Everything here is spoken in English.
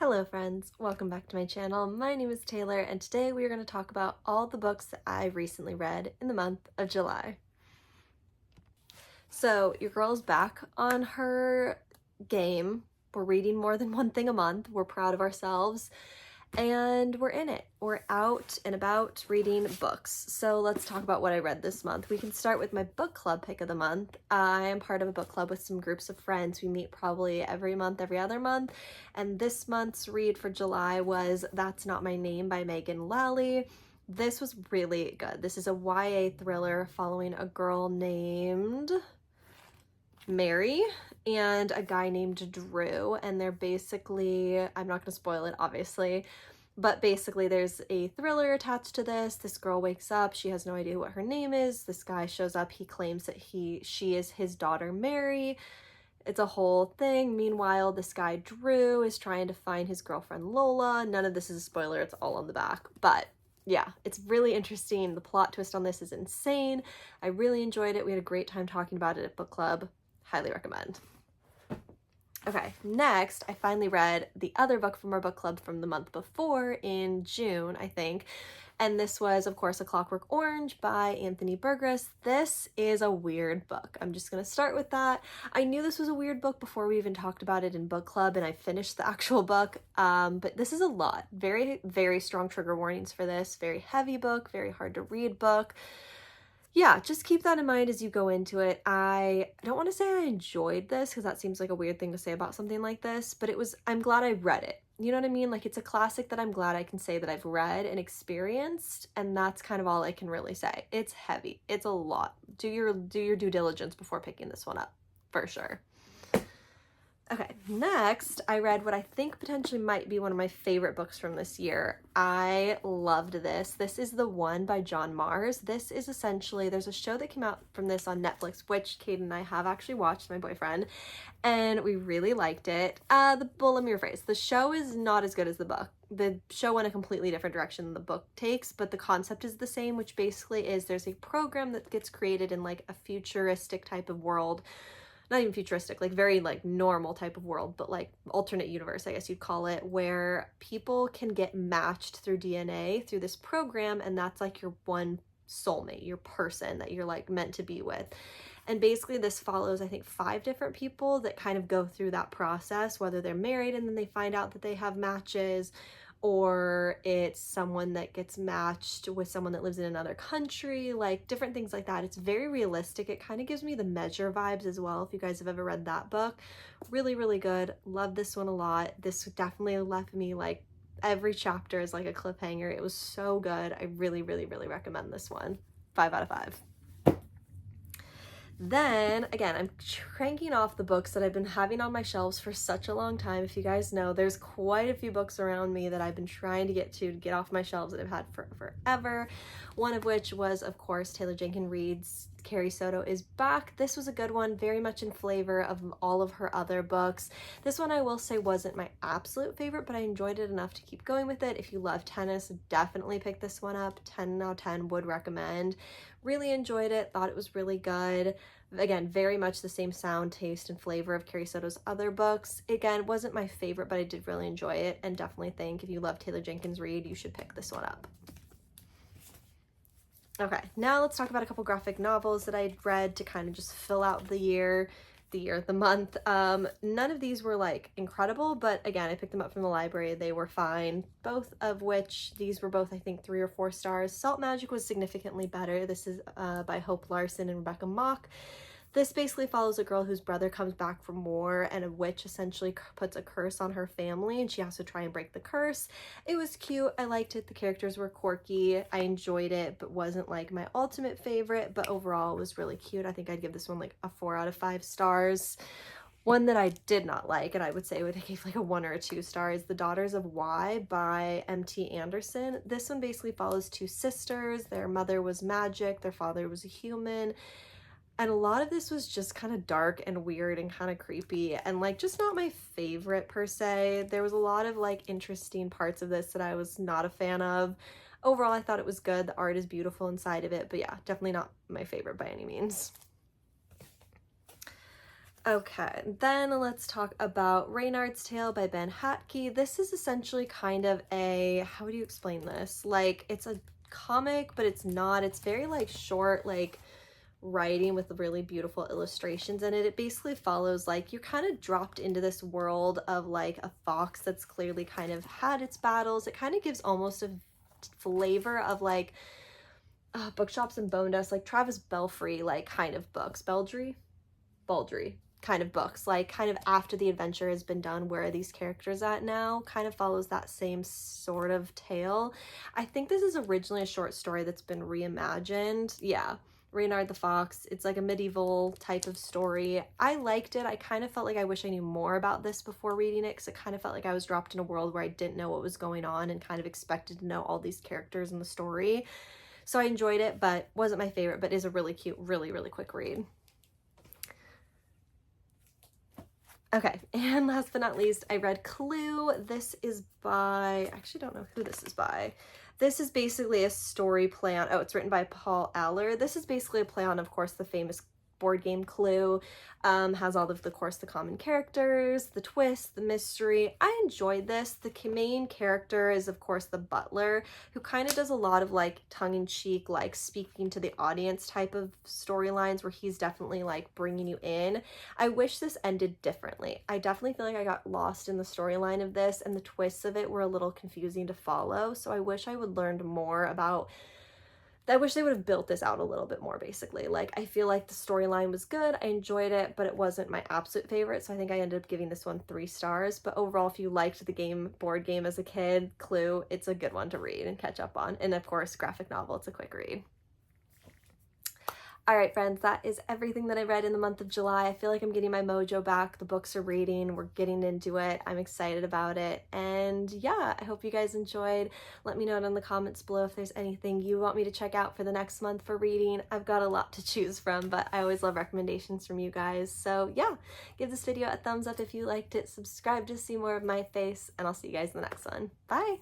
Hello friends, welcome back to my channel. My name is Taylor and today we are going to talk about all the books that I recently read in the month of July. So your girl's back on her game. We're reading more than one thing a month. We're proud of ourselves and we're in it. We're out and about reading books. So let's talk about what I read this month. We can start with my book club pick of the month. I am part of a book club with some groups of friends. We meet probably every month, every other month. And this month's read for July was That's Not My Name by Megan Lally. This was really good. This is a YA thriller following a girl named Mary and a guy named Drew, and they're basically, I'm not going to spoil it obviously, but basically there's a thriller attached to this. This girl wakes up, she has no idea what her name is. This guy shows up, he claims that she is his daughter Mary. It's a whole thing. Meanwhile, this guy Drew is trying to find his girlfriend Lola. None of this is a spoiler, it's all on the back, but yeah, it's really interesting. The plot twist on this is insane. I really enjoyed it. We had a great time talking about it at book club. Highly recommend. Okay, next, I finally read the other book from our book club from the month before in June, I think. And this was, of course, A Clockwork Orange by Anthony Burgess. This is a weird book. I'm just going to start with that. I knew this was a weird book before we even talked about it in book club and I finished the actual book. But this is a lot. Very, very strong trigger warnings for this. Very heavy book, very hard to read book. Yeah, just keep that in mind as you go into it. I don't want to say I enjoyed this because that seems like a weird thing to say about something like this, but I'm glad I read it. You know what I mean? Like, it's a classic that I'm glad I can say that I've read and experienced, and that's kind of all I can really say. It's heavy. It's a lot. Do your due diligence before picking this one up, for sure. Okay, next, I read what I think potentially might be one of my favorite books from this year. I loved this. This is The One by John Marrs. This is essentially, there's a show that came out from this on Netflix, which Kate and I have actually watched, my boyfriend, and we really liked it. Let me rephrase. The show is not as good as the book. The show went a completely different direction than the book takes, but the concept is the same, which basically is there's a program that gets created in like a futuristic type of world. Not even futuristic, like very like normal type of world, but like alternate universe, I guess you'd call it, where people can get matched through DNA through this program, and that's like your one soulmate, your person that you're like meant to be with. And basically this follows, I think, 5 different people that kind of go through that process, whether they're married and then they find out that they have matches, or it's someone that gets matched with someone that lives in another country, like different things like that. It's very realistic. It kind of gives me the Measure vibes as well, if you guys have ever read that book. Really, really good. Love this one a lot. This definitely left me like every chapter is like a cliffhanger. It was so good. I really, really, really recommend this one. 5 out of 5. Then, again, I'm cranking off the books that I've been having on my shelves for such a long time. If you guys know, there's quite a few books around me that I've been trying to get off my shelves that I've had for forever. One of which was, of course, Taylor Jenkins Reid's Carrie Soto is Back. This was a good one, very much in flavor of all of her other books. This one I will say wasn't my absolute favorite, but I enjoyed it enough to keep going with it. If you love tennis, definitely pick this one up. 10 out of 10 would recommend. Really enjoyed it, thought it was really good. Again, very much the same sound, taste, and flavor of Carrie Soto's other books. Again, wasn't my favorite, but I did really enjoy it, and definitely think if you love Taylor Jenkins Reid, you should pick this one up. Okay, now let's talk about a couple graphic novels that I'd read to kind of just fill out the month. None of these were like incredible, but again, I picked them up from the library. They were fine. Both of which, these were both, I think, 3 or 4 stars. Salt Magic was significantly better. This is by Hope Larson and Rebecca Mock. This basically follows a girl whose brother comes back from war, and a witch essentially puts a curse on her family, and she has to try and break the curse. It was cute. I liked it. The characters were quirky. I enjoyed it, but wasn't like my ultimate favorite, but overall it was really cute. I think I'd give this one like a 4 out of 5 stars. One that I did not like, and I would say I gave like a 1 or a 2 stars, The Daughters of Y by M.T. Anderson. This one basically follows 2 sisters. Their mother was magic, their father was a human. And a lot of this was just kind of dark and weird and kind of creepy and like just not my favorite per se. There was a lot of like interesting parts of this that I was not a fan of. Overall, I thought it was good. The art is beautiful inside of it, but yeah, definitely not my favorite by any means. Okay, then let's talk about Reynard's Tale by Ben Hatke. This is essentially kind of a, how would you explain this? Like, it's a comic, but it's not. It's very like short, like writing with really beautiful illustrations in it. It basically follows like you're kind of dropped into this world of like a fox that's clearly kind of had its battles. It kind of gives almost a flavor of like Bookshops and Bone Dust, like Travis Belfry, like kind of books. Baldry kind of books, like kind of after the adventure has been done, where are these characters at now, kind of follows that same sort of tale. I think this is originally a short story that's been reimagined. Yeah, Reynard the Fox. It's like a medieval type of story. I liked it. I kind of felt like I wish I knew more about this before reading it, because it kind of felt like I was dropped in a world where I didn't know what was going on and kind of expected to know all these characters in the story. So I enjoyed it, but wasn't my favorite, but is a really cute, really, really quick read. Okay, and last but not least, I read Clue. This is by, I actually don't know who this is by. This is basically a story play on, oh, it's written by Paul Aller. This is basically a play on, of course, the famous board game Clue. Has all of the common characters, the twist, the mystery. I enjoyed this. The main character is, of course, the butler, who kind of does a lot of like tongue-in-cheek, like speaking to the audience type of storylines, where he's definitely like bringing you in. I wish this ended differently. I definitely feel like I got lost in the storyline of this, and the twists of it were a little confusing to follow. So I wish I would learned more about, I wish they would have built this out a little bit more, basically. Like, I feel like the storyline was good, I enjoyed it, but it wasn't my absolute favorite, so I think I ended up giving this one 3 stars. But overall, if you liked the board game as a kid, Clue, it's a good one to read and catch up on. And of course, graphic novel, it's a quick read. All right, friends, that is everything that I read in the month of July. I feel like I'm getting my mojo back. The books are reading. We're getting into it. I'm excited about it. And yeah, I hope you guys enjoyed. Let me know in the comments below if there's anything you want me to check out for the next month for reading. I've got a lot to choose from, but I always love recommendations from you guys. So yeah, give this video a thumbs up if you liked it. Subscribe to see more of my face, and I'll see you guys in the next one. Bye!